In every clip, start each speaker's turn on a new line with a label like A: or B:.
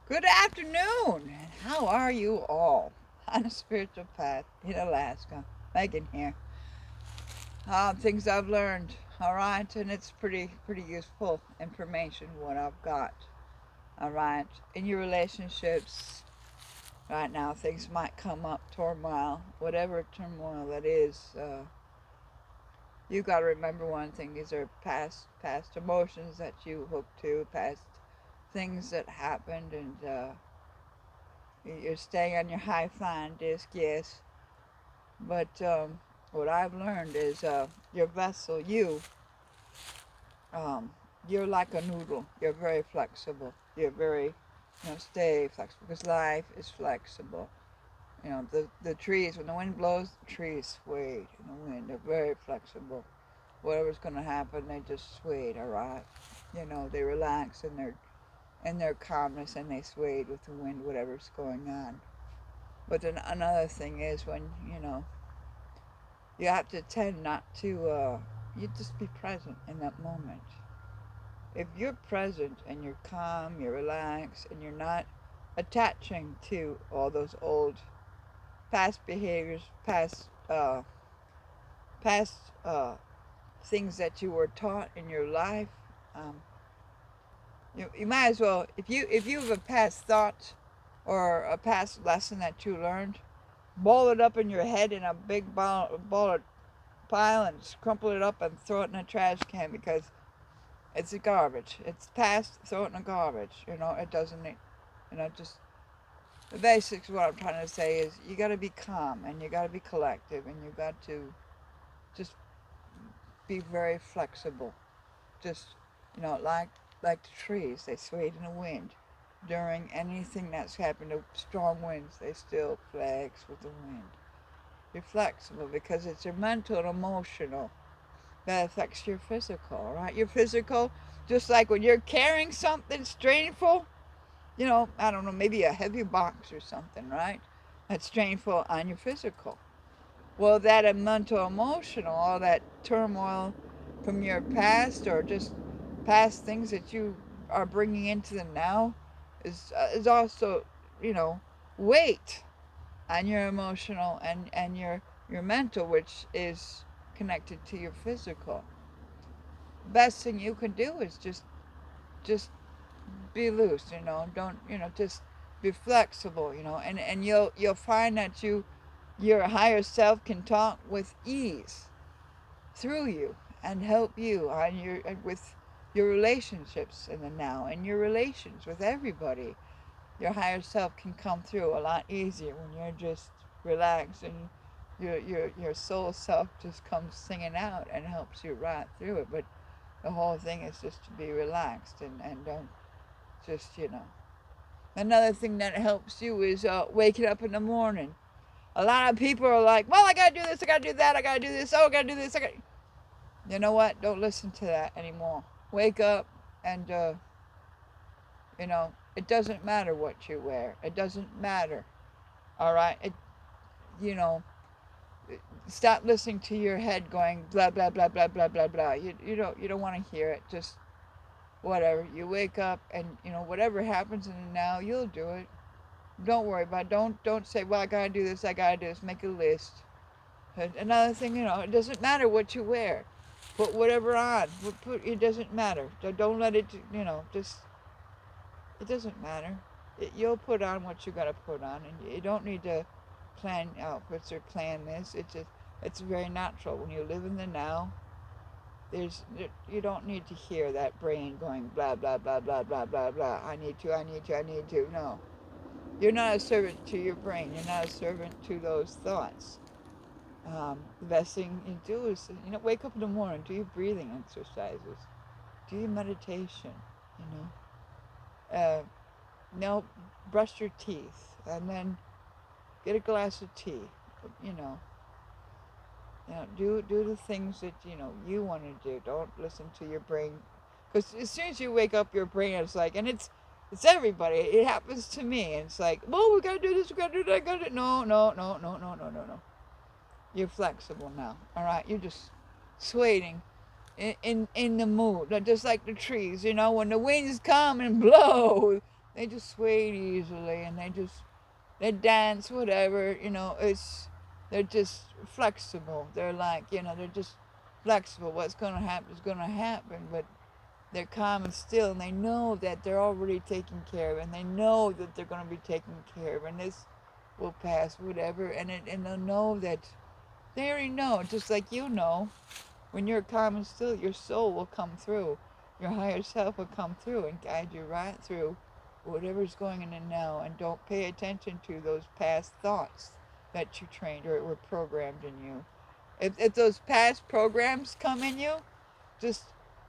A: Good afternoon, and how are you all? On a spiritual path in Alaska. Megan here. Things I've learned, all right, and it's pretty useful information what I've got, all right. In your relationships right now, things might come up, turmoil, whatever turmoil that is. You got to remember one thing: these are past emotions that you hook to, past things that happened, and you're staying on your high flying disc, yes. But what I've learned is your vessel, um, you're like a noodle. You're very flexible. You're very, stay flexible because life is flexible. The trees, when the wind blows, the trees sway in the wind. They're very flexible. Whatever's going to happen, they just swayed, all right? They relax in their calmness and they swayed with the wind, whatever's going on. But then another thing is when, you have to tend not to, you just be present in that moment. If you're present and you're calm, you're relaxed, and you're not attaching to all those old past behaviors, past things that you were taught in your life, um, you might as well, if you have a past thought or a past lesson that you learned, ball it up in your head in a big ball of pile and crumple it up and throw it in a trash can because it's a garbage. It's past, throw it in the garbage. It doesn't, just the basics. What I'm trying to say is you got to be calm and you got to be collective and you got to just be very flexible. Just, like the trees, they swayed in the wind. During anything that's happened to strong winds, they still flex with the wind. You're flexible because it's your mental and emotional that affects your physical, right? Your physical, just like when you're carrying something strainful, I don't know, maybe a heavy box or something, right? That's strainful on your physical. Well, that mental, emotional, all that turmoil from your past or just past things that you are bringing into the now is also, you know, weight on your emotional and your mental, which is connected to your physical. Best thing you can do is just be loose, don't, just be flexible, and you'll find that your higher self can talk with ease through you and help you on your with your relationships in the now and your relations with everybody. Your higher self can come through a lot easier when you're just relaxed and your soul self just comes singing out and helps you right through it. But the whole thing is just to be relaxed and don't just, Another thing that helps you is waking up in the morning. A lot of people are like, well, I gotta do this, I gotta do that, I gotta do this, oh, I gotta do this, I gotta. You know what? Don't listen to that anymore. Wake up and, it doesn't matter what you wear. It doesn't matter. All right? You know, stop listening to your head going blah, blah, blah, blah, blah, blah, blah. You don't want to hear it. Just whatever. You wake up and, whatever happens in the now, you'll do it. Don't worry about it. Don't say, well, I gotta do this, I gotta do this. Make a list. Another thing, it doesn't matter what you wear. Put whatever on. It doesn't matter. Don't let it, just, it doesn't matter. You'll put on what you gotta put on, and you don't need to plan outfits or plan this. It's very natural when you live in the now. You don't need to hear that brain going blah blah blah blah blah blah blah. I need to. I need to. I need to. No, you're not a servant to your brain. You're not a servant to those thoughts. The best thing you do is, wake up in the morning, do your breathing exercises, do your meditation, you now brush your teeth, and then get a glass of tea, you know, do the things that, you want to do. Don't listen to your brain, because as soon as you wake up, your brain is like, and it's everybody. It happens to me. And it's like, well, we gotta do this, we gotta do that, gotta do. No, no, no, no, no, no, no, no. You're flexible now. All right, you're just swaying in the mood, just like the trees. When the winds come and blow, they just sway easily, and they dance, whatever, they're just flexible. They're like, they're just flexible. What's going to happen is going to happen, but they're calm and still, and they know that they're already taken care of, and they know that they're going to be taken care of, and this will pass, whatever, and they'll know that they already know, just like when you're calm and still, your soul will come through, your higher self will come through and guide you right through whatever's going on in now, and don't pay attention to those past thoughts that you trained or were programmed in you. If those past programs come in you, just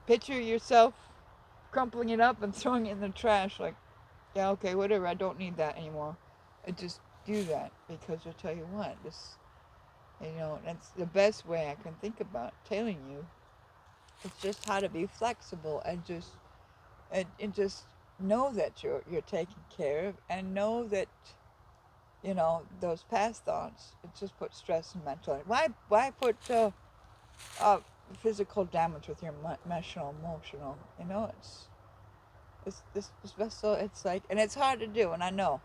A: picture yourself crumpling it up and throwing it in the trash like, yeah, okay, whatever, I don't need that anymore. I just do that because I'll tell you what, that's the best way I can think about telling you. It's just how to be flexible and just know that you're taken care of, and know that those past thoughts, it just puts stress and mental. Why put uh, physical damage with your emotional? It's best. So it's like, and it's hard to do, and I know,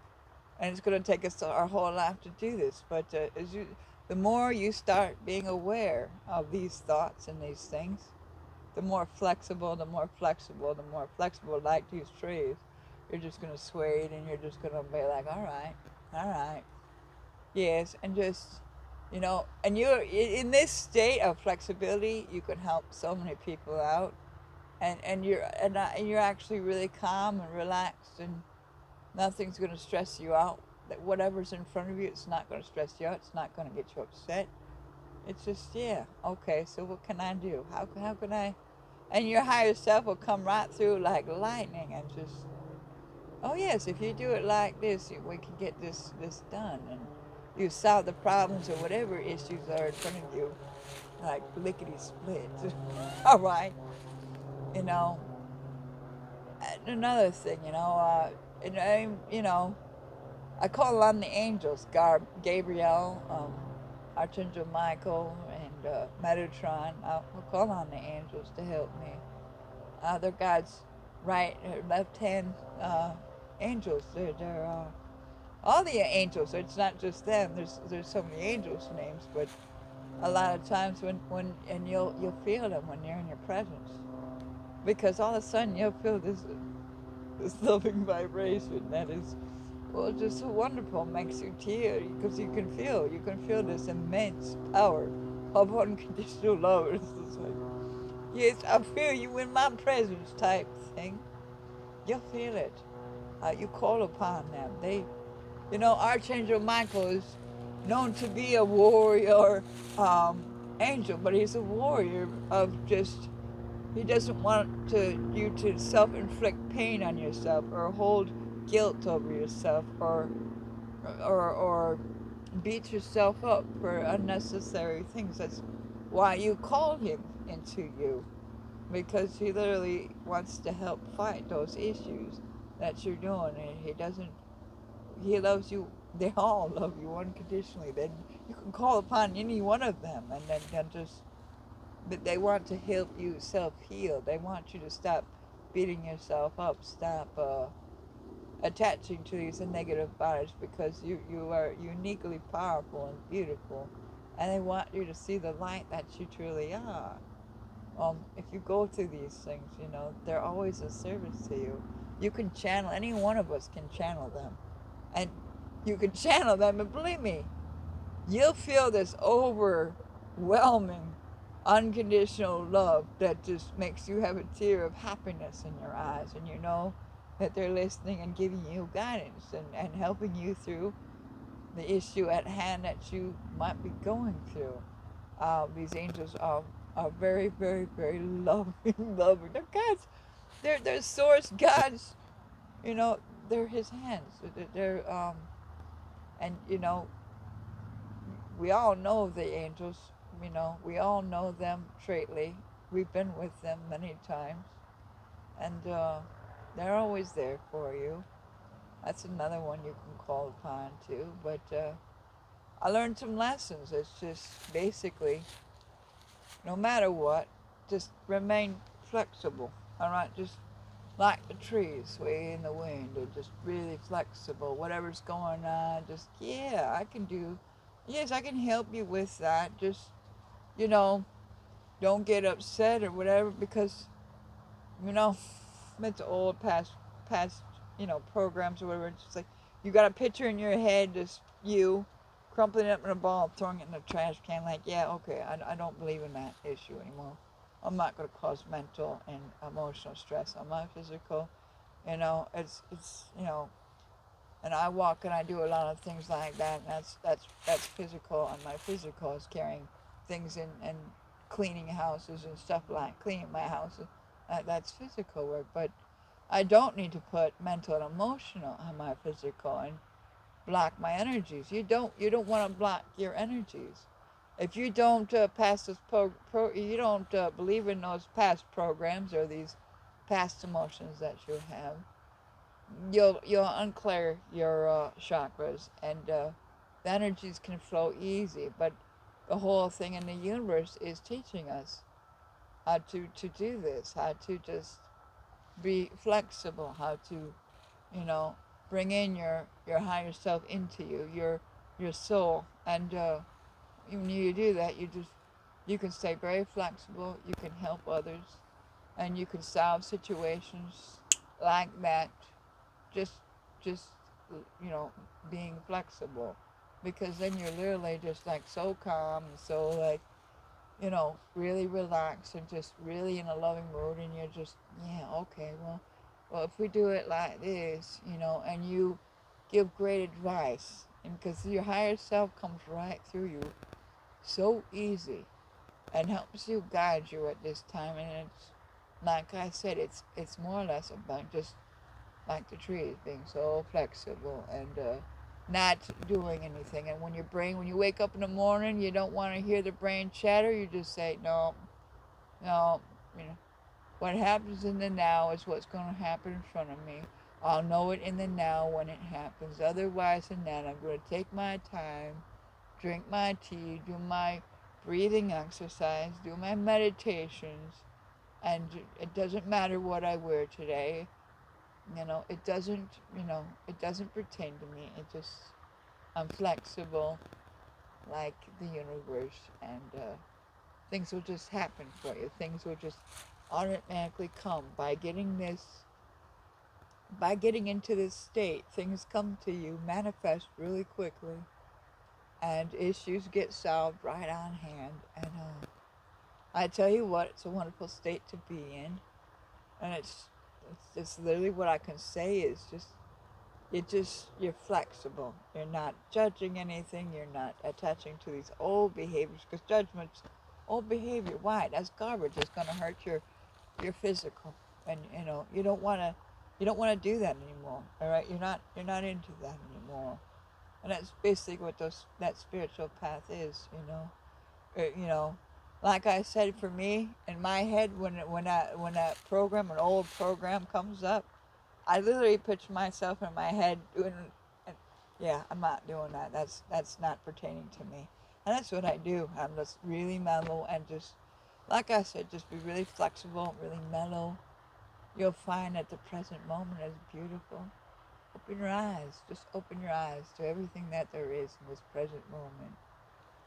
A: and it's going to take us our whole life to do this. But the more you start being aware of these thoughts and these things, the more flexible, like these trees, you're just going to sway it, and you're just going to be like, all right, yes, and just, and you're in this state of flexibility, you can help so many people out, and you're actually really calm and relaxed, and nothing's going to stress you out. That whatever's in front of you, it's not going to stress you out. It's not going to get you upset. It's just, yeah, okay. So what can I do? How can I? And your higher self will come right through like lightning, and just, oh yes, if you do it like this, we can get this done, and you solve the problems or whatever issues are in front of you, like lickety split. All right, you know. And another thing, and I call on the angels, Gabriel, Archangel Michael, and Metatron. I'll call on the angels to help me. They're God's right, left hand angels. They're all the angels. It's not just them. There's so many angels' names, but a lot of times when and you'll feel them when you're in your presence, because all of a sudden you'll feel this loving vibration that is, well, just so wonderful, makes you tear, because you can feel this immense power of unconditional love. It's just like, yes, I feel you in my presence type thing. You'll feel it. You call upon them. Archangel Michael is known to be a warrior angel, but he's a warrior of just, he doesn't want you to self-inflict pain on yourself, or hold guilt over yourself, or beat yourself up for unnecessary things. That's why you call him into you, because he literally wants to help fight those issues that you're doing, and he loves you. They all love you unconditionally. Then you can call upon any one of them, and then just, but they want to help you self-heal. They want you to stop beating yourself up, stop attaching to these negative bodies, because you are uniquely powerful and beautiful, and they want you to see the light that you truly are. If you go through these things, they're always a service to you. You can channel, any one of us can channel them, and you can channel them, and believe me, you'll feel this overwhelming, unconditional love that just makes you have a tear of happiness in your eyes, and you know that they're listening and giving you guidance, and helping you through the issue at hand that you might be going through. These angels are very, very, very loving, loving. They're God's, they're source God's, you know, they're His hands. And we all know the angels. We all know them straightly. We've been with them many times, and they're always there for you. That's another one you can call upon too. But I learned some lessons. It's just basically, no matter what, just remain flexible. All right, just like the trees sway in the wind. They're just really flexible. Whatever's going on, just, yeah, I can do, yes, I can help you with that. Just, you know, don't get upset or whatever because, you know, it's old past, programs or whatever. It's just like, you got a picture in your head, just you crumpling it up in a ball, throwing it in the trash can. Like, yeah, okay, I don't believe in that issue anymore. I'm not going to cause mental and emotional stress on my physical. And I walk and I do a lot of things like that. And that's physical, and my physical is carrying things in and cleaning houses and stuff like cleaning my house. That's physical work, but I don't need to put mental and emotional on my physical and block my energies. You don't want to block your energies. If you don't pass this you don't believe in those past programs or these past emotions that you have, you'll unclear your chakras, and the energies can flow easy. But the whole thing in the universe is teaching us how to do this, how to just be flexible, how to, you know, bring in your higher self into you, your soul, and when you do that, you can stay very flexible. You can help others, and you can solve situations like that. Just just being flexible, because then you're literally just like so calm and so like really relaxed and just really in a loving mood, and you're just, yeah, okay, well, if we do it like this, and you give great advice, and because your higher self comes right through you so easy and helps you, guide you at this time. And it's like I said, it's more or less about just like the trees being so flexible and not doing anything. And when you wake up in the morning, you don't want to hear the brain chatter. You just say, no, no, you know, what happens in the now is what's going to happen in front of me. I'll know it in the now when it happens. Otherwise than that, I'm going to take my time, drink my tea, do my breathing exercise, do my meditations, and it doesn't matter what I wear today. It doesn't pertain to me. It just, I'm flexible like the universe, and things will just happen for you. Things will just automatically come by getting into this state. Things come to you, manifest really quickly, and issues get solved right on hand. And I tell you what, it's a wonderful state to be in, and it's just literally what I can say is just, you're flexible. You're not judging anything. You're not attaching to these old behaviors, because judgment's old behavior. Why? That's garbage. It's going to hurt your physical, and you don't want to do that anymore. All right, you're not into that anymore, and that's basically what that spiritual path is. You know, like I said, for me in my head, when that old program comes up, I literally picture myself in my head doing, and yeah, I'm not doing that. That's not pertaining to me, and that's what I do. I'm just really mellow and just, like I said, just be really flexible, really mellow. You'll find that the present moment is beautiful. Open your eyes. Just open your eyes to everything that there is in this present moment,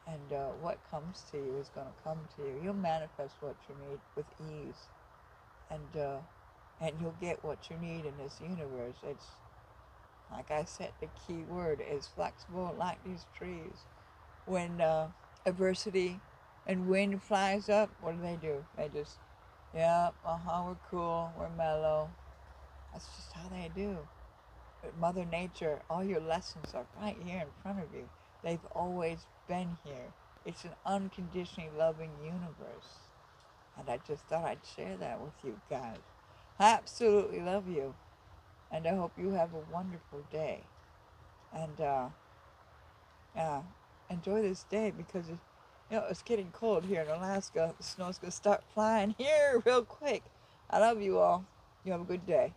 A: and what comes to you is going to come to you. You'll manifest what you need with ease, and you'll get what you need in this universe. It's like I said, the key word is flexible, like these trees. When adversity and wind flies up, what do? They just, yeah, we're cool, we're mellow. That's just how they do. But Mother Nature, all your lessons are right here in front of you. They've always been here. It's an unconditionally loving universe. And I just thought I'd share that with you guys. I absolutely love you. And I hope you have a wonderful day. And uh, enjoy this day, because it's getting cold here in Alaska. The snow's going to start flying here real quick. I love you all. You have a good day.